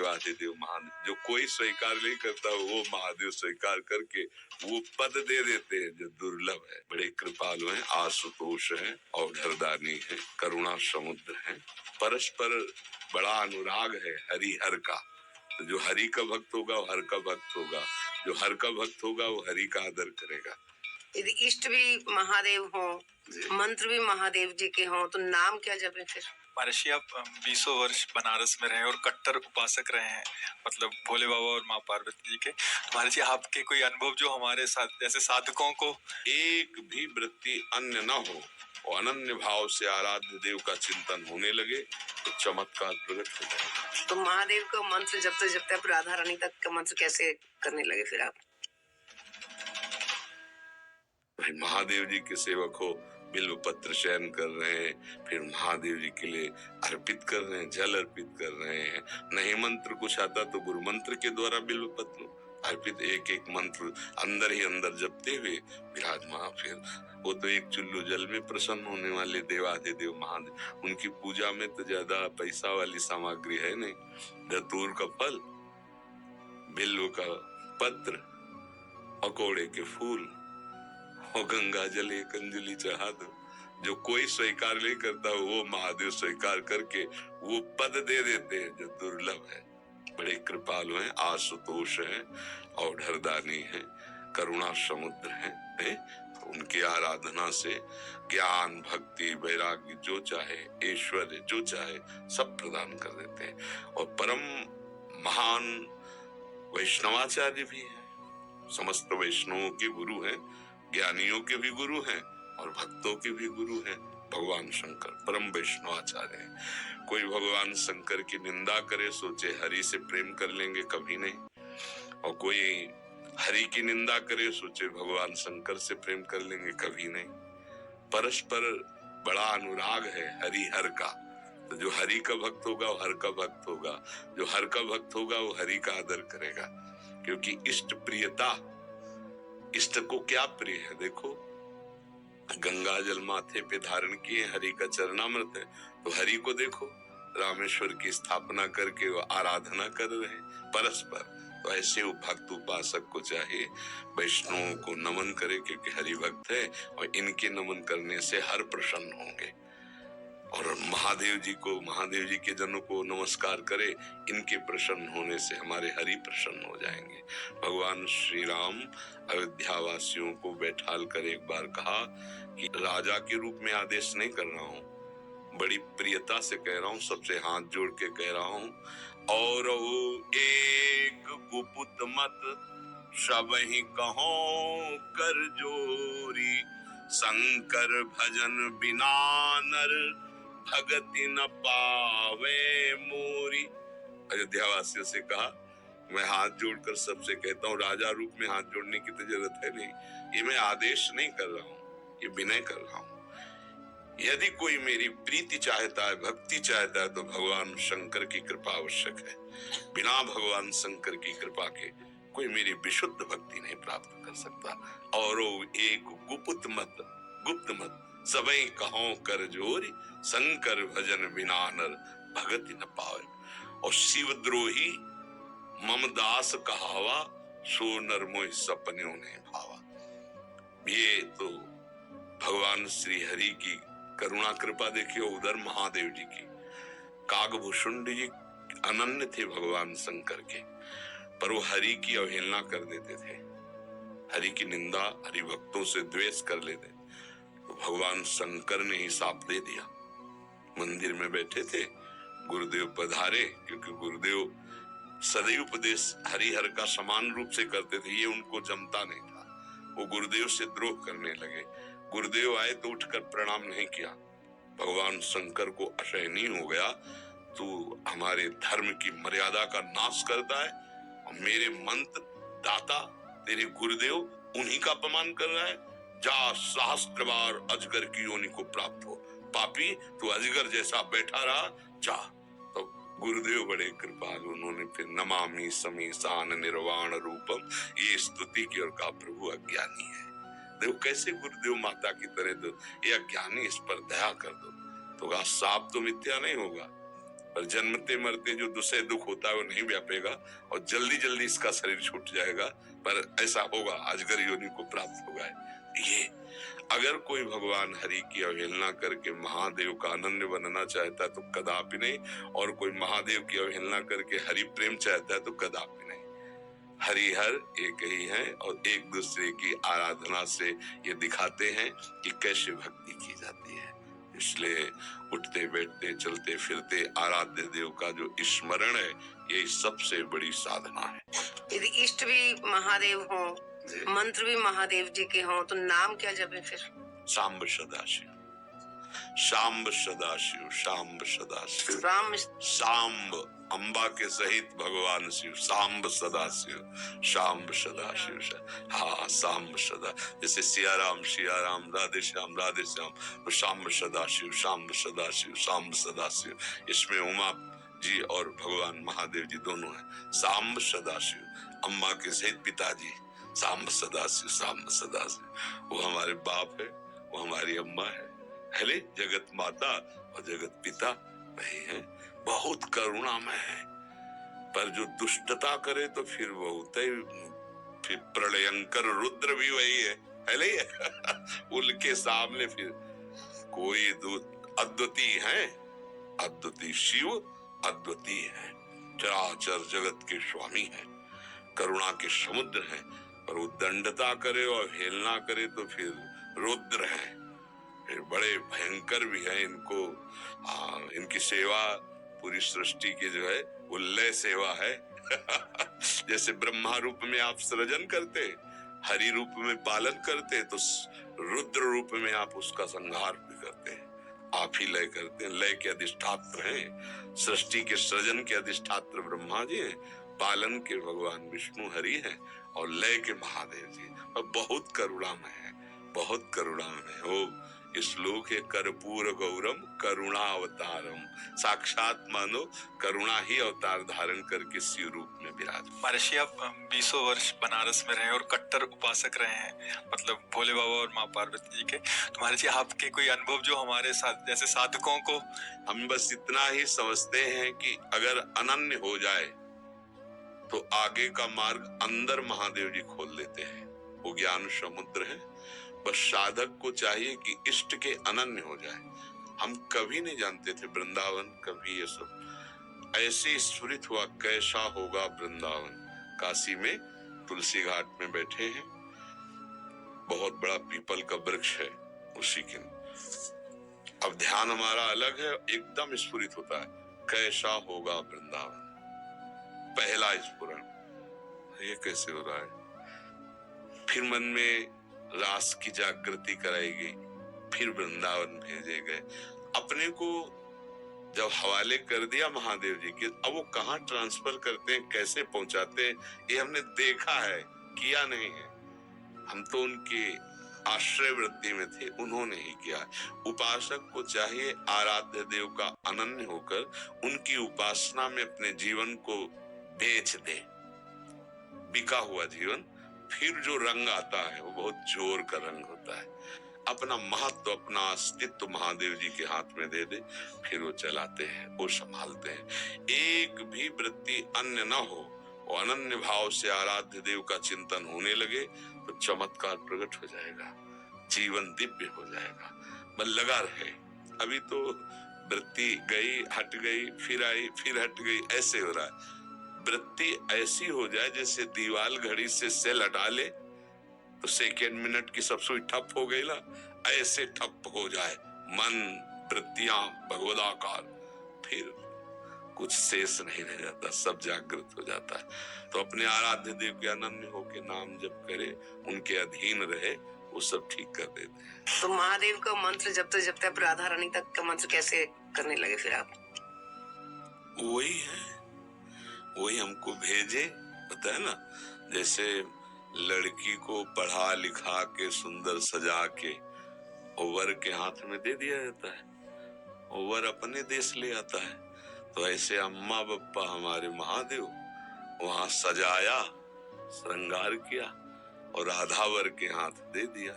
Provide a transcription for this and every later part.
देवाधिदेव महादेव, जो कोई स्वीकार नहीं करता वो महादेव स्वीकार करके वो पद दे देते हैं जो दुर्लभ है। बड़े कृपालु हैं, आशुतोष हैं, औढ़रदानी है, करुणा समुद्र है, परस्पर बड़ा अनुराग है हरिहर का। तो जो हरि का भक्त होगा वो हर का भक्त होगा, जो हर का भक्त होगा वो हरि का आदर करेगा। यदि इष्ट भी महादेव हो, मंत्र भी महादेव जी के हों, तो नाम क्या जपे फिर? महर्षि आप 20 वर्ष बनारस में रहे और कट्टर उपासक रहे हैं, मतलब भोले बाबा और माँ पार्वती जी के। तो महर्षि आपके कोई अनुभव जो हमारे साथ जैसे साधकों को एक भी वृत्ति अन्य न हो और अनन्य भाव से आराध्य देव का चिंतन होने लगे तो चमत्कार प्रकट हो जाएगा। तो महादेव का मंत्र जपते जपते आप राधा रानी तक का मंत्र कैसे करने लगे फिर आप? भाई महादेव जी के सेवक हो, बिल्व पत्र शयन कर रहे हैं, फिर महादेव जी के लिए अर्पित कर रहे हैं, जल अर्पित कर रहे हैं। नहीं मंत्र कुछ आता तो गुरु मंत्र के द्वारा बिल्व पत्र अर्पित एक एक मंत्र अंदर ही अंदर जपते हुए विराजमान। फिर वो तो एक चुल्लू जल में प्रसन्न होने वाले देवाधिदेव महादेव, उनकी पूजा में तो ज्यादा पैसा वाली सामग्री है नहीं। धतूर का फल, बिल्व का पत्र, अकोड़े के फूल और गंगा जल एक अंजलि चढ़ा दो। जो कोई स्वीकार नहीं करता वो महादेव स्वीकार करके वो पद दे देते हैं जो दुर्लभ है। बड़े कृपालु हैं, आशुतोष हैं, औढ़रदानी हैं, करुणा समुद्र हैं। तो उनकी आराधना से ज्ञान, भक्ति, वैराग्य जो चाहे, ऐश्वर्य जो चाहे सब प्रदान कर देते हैं। और परम महान वैष्णवाचार्य भी हैं, समस्त वैष्णवों के गुरु हैं, ज्ञानियों के भी गुरु हैं और भक्तों के भी गुरु हैं। भगवान शंकर परम वैष्णवाचार्य हैं। कोई भगवान शंकर की निंदा करे सोचे हरि से प्रेम कर लेंगे, कभी नहीं। और कोई हरि की निंदा करे सोचे भगवान शंकर से प्रेम कर लेंगे, कभी नहीं। परस्पर बड़ा अनुराग है हरिहर का। तो जो हरि का भक्त होगा वो हर का भक्त होगा, जो हर का भक्त होगा वो हरि का आदर करेगा। क्योंकि इष्ट प्रियता, इष्ट को क्या प्रिय है? देखो गंगा जल माथे पे धारण किए, हरि का चरणामृत है, तो हरि को देखो रामेश्वर की स्थापना करके वो आराधना कर रहे हैं परस्पर। तो ऐसे वो भक्त उपासक को चाहिए वैष्णवों को नमन करे, क्योंकि हरि भक्त है और इनके नमन करने से हर प्रसन्न होंगे। और महादेव जी को, महादेव जी के जनों को नमस्कार करे, इनके प्रसन्न होने से हमारे हरि प्रसन्न हो जाएंगे। भगवान श्री राम अयोध्या वासियों को बैठाल कर एक बार कहा कि राजा के रूप में आदेश नहीं कर रहा हूँ, बड़ी प्रियता से कह रहा हूँ, सबसे हाथ जोड़ के कह रहा हूँ। और वो एक गुपुत मत सब ही कहो कर जोरी, शंकर भजन बिना नर भगति न पावे मोरी। अयोध्या वासियों से कहा, मैं हाथ जोड़कर सबसे कहता हूँ, राजा रूप में हाथ जोड़ने की तो जरूरत है नहीं, ये मैं आदेश नहीं कर रहा हूँ, ये विनय कर रहा हूँ। यदि कोई मेरी प्रीति चाहता है, भक्ति चाहता है, तो भगवान शंकर की कृपा आवश्यक है। बिना भगवान शंकर की कृपा के कोई मेरी विशुद्ध भक्ति नहीं प्राप्त कर सकता। और एक गुप्त मत, गुप्त मत सबई कहो कर जोरी, शंकर भजन बिना नर भगति न पावे। और शिवद्रोही ममदास कहावा, सो नर मोहि सपनों ने भावा। ये तो भगवान श्री हरि की करुणा कृपा देखिए। उधर महादेव जी की, कागभूषुंड जी अनन्य थे भगवान शंकर के, पर वो हरि की अवहेलना कर देते थे, हरि की निंदा, हरि भक्तों से द्वेष कर लेते। तो भगवान शंकर ने ही साप दे दिया। मंदिर में बैठे थे, गुरुदेव पधारे, क्योंकि गुरुदेव सदैव उपदेश हरिहर का समान रूप से करते थे, ये उनको जमता नहीं था। वो गुरुदेव से द्रोह करने लगे। गुरुदेव आए तो उठकर प्रणाम नहीं किया। भगवान शंकर को असहनीय हो गया, तू हमारे धर्म की मर्यादा का नाश करता है और मेरे मंत्र दाता तेरे गुरुदेव उन्हीं का अपमान कर रहा है। जा, सहस्त्र बार अजगर की योनि को प्राप्त हो, पापी तू अजगर जैसा बैठा रहा, जा। तो गुरुदेव बड़े कृपालु, उन्होंने फिर नमामि समीसान निर्वाण रूपम ये स्तुति की और कहा, प्रभु अज्ञानी है। देखो कैसे गुरुदेव माता की तरह दो, ये अज्ञानी, इस पर दया कर दो। तो कहा, साप तो मिथ्या नहीं होगा, पर जन्मते मरते जो दूसरे दुख होता है वो नहीं व्यापेगा और जल्दी जल्दी इसका शरीर छूट जाएगा, पर ऐसा होगा, अजगर योनि को प्राप्त होगा। ये अगर कोई भगवान हरि की अवहेलना करके महादेव का अनन्य बनना चाहता है तो कदापि नहीं, और कोई महादेव की अवहेलना करके हरि प्रेम चाहता है तो कदापि नहीं। हरिहर एक ही है और एक दूसरे की आराधना से ये दिखाते हैं कि कैसे भक्ति की जाती है। इसलिए उठते बैठते चलते फिरते आराध्य देव का जो स्मरण है, ये सबसे बड़ी साधना है। यदि इष्ट भी महादेव हो, मंत्र भी महादेव जी के हों, तो नाम क्या जपे फिर? सांब सदाशिव, सांब सदाशिव, सांब सदाशिव, राम सांब अंबा के सहित भगवान शिव, सांब सदाशिव, सांब सदाशिव। हाँ, सांब सदा, जैसे सिया राम राधे श्याम, तो सांब सदाशिव, सांब सदाशिव, सांब सदाशिव। इसमें उमा जी और भगवान महादेव जी दोनों हैं। सांब सदाशिव, अम्मा के सहित पिताजी, सांब सदाशिव, सांब सदाशिव। वो हमारे बाप है, वो हमारी अम्मा है, जगत माता और जगत पिता वही है। बहुत करुणामय है, पर जो दुष्टता करे तो फिर बहुत ही, फिर प्रलयंकर रुद्र भी वही है उनके सामने फिर कोई अद्वितीय है, अद्वितीय शिव अद्वितीय है, चराचर जगत के स्वामी है, करुणा के समुद्र है। पर वो दंडता करे और हेलना करे तो फिर रुद्र है, फिर बड़े भयंकर भी है। इनको इनकी सेवा पूरी सृष्टि की जो है वो लय सेवा है जैसे ब्रह्मा रूप में आप सृजन करते, हरि रूप में पालन करते, तो रुद्र रूप में आप उसका संहार भी करते हैं। आप ही लय करते हैं, लय के अधिष्ठात्र हैं। सृष्टि के सृजन के अधिष्ठात्र ब्रह्मा जी हैं, पालन के भगवान विष्णु हरि हैं और लय के महादेव जी। और बहुत करुणामय है, बहुत करुणामय है। वो श्लोक है, कर्पूर गौरम करुणा अवतारम, साक्षात मानो करुणा ही अवतार धारण करके शिव रूप में विराज। महर्षि, आप 20 वर्ष बनारस में रहे और कट्टर उपासक रहे हैं, मतलब भोले बाबा और माँ पार्वती जी के। तो महर्षि, आपके कोई अनुभव जो हमारे साथ जैसे साधकों को? हम बस इतना ही समझते हैं कि अगर अनन्य हो जाए तो आगे का मार्ग अंदर महादेव जी खोल देते हैं। वो ज्ञान समुद्र है, बस साधक को चाहिए कि इष्ट के अनन्य हो जाए। हम कभी नहीं जानते थे वृंदावन, कभी ये सब ऐसे स्फुरित हुआ कैसा होगा वृंदावन। काशी में तुलसी घाट में बैठे हैं, बहुत बड़ा पीपल का वृक्ष है, उसी के अब ध्यान हमारा अलग है, एकदम स्फुरित होता है कैसा होगा वृंदावन। पहला स्फुरण, ये कैसे हो रहा है। फिर मन में रास की जागृति कराई गई, फिर वृंदावन भेजे गए। अपने को जब हवाले कर दिया महादेव जी के, अब वो कहाँ ट्रांसफर करते हैं, कैसे पहुंचाते हैं, ये हमने देखा है, किया नहीं है। हम तो उनके आश्रय वृत्ति में थे, उन्होंने ही किया। उपासक को चाहिए आराध्य देव का अनन्य होकर उनकी उपासना में अपने जीवन को बेच दे। बिका हुआ जीवन, फिर जो रंग आता है वो बहुत जोर का रंग होता है। अपना महत्व, अपना अस्तित्व महादेव जी के हाथ में दे दे, फिर वो चलाते हैं, वो संभालते हैं। एक भी वृत्ति अन्य न हो, वो अनन्य भाव से आराध्य देव का चिंतन होने लगे तो चमत्कार प्रकट हो जाएगा, जीवन दिव्य हो जाएगा। बस लगा रहे। अभी तो वृत्ति गई, हट गई, फिर आई, फिर हट गई, ऐसे हो रहा है। वृत्ति ऐसी हो जाए जैसे दीवाल घड़ी से सेल हटा ले तो सेकेंड मिनट की सब सुई ठप हो गई ला, ऐसे ठप हो जाए मन, वृत्तियां भगवदाकार, फिर कुछ शेष नहीं रह जाता, सब जागृत हो जाता है। तो अपने आराध्य देव के अनन्य होके नाम जप करे, उनके अधीन रहे, वो सब ठीक कर देते हैं। तो महादेव का मंत्र जपते जपते आप राधा रानी तक का मंत्र कैसे करने लगे फिर आप? वही है, वही हमको भेजे, पता है ना। जैसे लड़की को पढ़ा लिखा के सुंदर सजा के वर के हाथ में दे दिया जाता है, वर अपने देश ले आता है। तो ऐसे अम्मा बप्पा हमारे महादेव वहां सजाया, श्रृंगार किया और राधावर के हाथ दे दिया।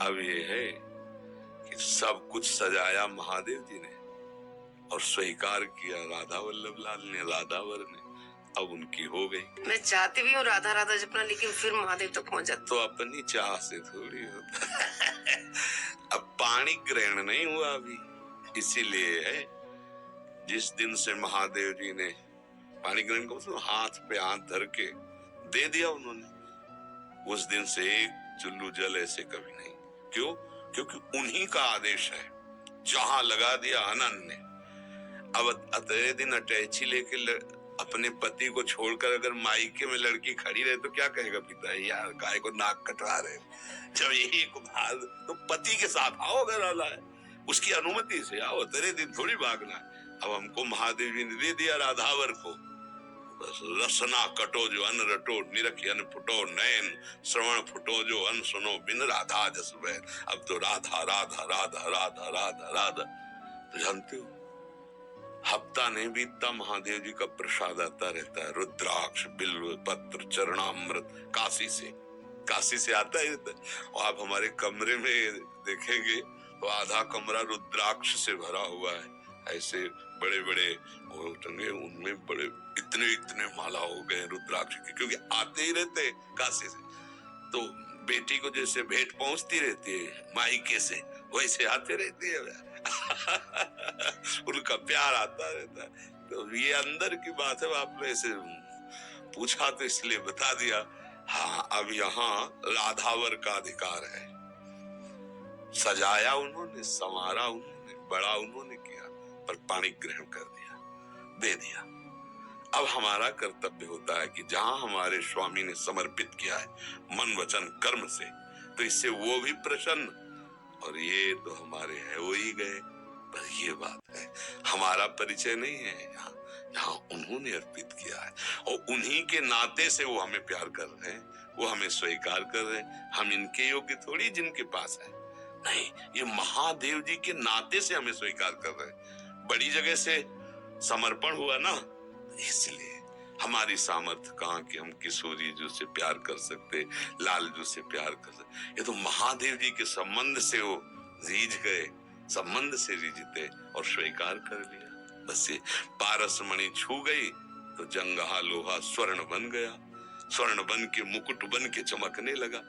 अब ये है कि सब कुछ सजाया महादेव जी ने और स्वीकार किया राधा वल्लभ लाल ने, राधावर ने। अब उनकी हो गई। मैं चाहती भी हूँ राधा राधा जपना, लेकिन फिर महादेव तक पहुंच जाती। तो अपनी चाह से थोड़ी होता। अब पाणी ग्रहण नहीं हुआ अभी, इसीलिए है जिस दिन से महादेव जी ने पाणी ग्रहण को मतलब हाथ पे हाथ धर के दे दिया उन्होंने, उस दिन से एक चुल्लू जल ऐसे कभी नहीं। क्यों? क्योंकि उन्हीं का आदेश है, जहां लगा दिया अनंत ने। अब अतरे दिन अटैची लेके अपने पति को छोड़कर अगर मायके में लड़की खड़ी रहे तो क्या कहेगा पिता, यार गाय को नाक कटवा रहे। जब यही कुमार तो पति के साथ आओ, अगर आला है उसकी अनुमति से आओ, तेरे दिन थोड़ी भागना है। अब हमको महादेव जी ने दे दिया राधावर को, बस रसना कटो जो अन रटो, निरखी अन फुटो नयन, श्रवण फुटो जो अन सुनो, बिन राधा जस बैन। अब तो राधा राधा राधा राधा राधा राधा। तो जानते हो हफ्ता नहीं बीतता महादेव जी का प्रसाद आता रहता है, रुद्राक्ष बिल्व पत्र चरणामृत काशी से आता ही रहता है। और आप हमारे कमरे में देखेंगे तो आधा कमरा रुद्राक्ष से भरा हुआ है, ऐसे बड़े बड़े टंगे, उनमें बड़े इतने इतने माला हो गए रुद्राक्ष के, क्योंकि आते ही रहते काशी से। तो बेटी को जैसे भेंट पहुंचती रहती है मायके से, वैसे आते रहती है। उनका प्यार आता रहता है। तो ये अंदर की बात है, आपने ऐसे पूछा तो इसलिए बता दिया। हाँ, अब यहाँ राधावर का अधिकार है। सजाया उन्होंने, संवारा उन्होंने, बड़ा उन्होंने किया, पर पाणी ग्रहण कर दिया, दे दिया। अब हमारा कर्तव्य होता है कि जहां हमारे स्वामी ने समर्पित किया है मन वचन कर्म से, तो इससे वो भी प्रसन्न, और ये तो हमारे है वो ही गए। पर ये बात है, हमारा परिचय नहीं है यहाँ उन्होंने अर्पित किया है, और उन्हीं के नाते से वो हमें प्यार कर रहे हैं, वो हमें स्वीकार कर रहे हैं। हम इनके योग्य थोड़ी जिनके पास है, नहीं, ये महादेव जी के नाते से हमें स्वीकार कर रहे हैं। बड़ी जगह से समर्पण हुआ ना, इसलिए हमारी सामर्थ्य कहाँ कि हम किशोरी जी से प्यार कर सकते, लालजू से प्यार कर सकते। ये तो महादेव जी के संबंध से वो रीझ गए, संबंध से रीझते और स्वीकार कर लिया। बस ये पारस मणि छू गई तो जंगहा लोहा स्वर्ण बन गया, स्वर्ण बन के मुकुट बन के चमकने लगा।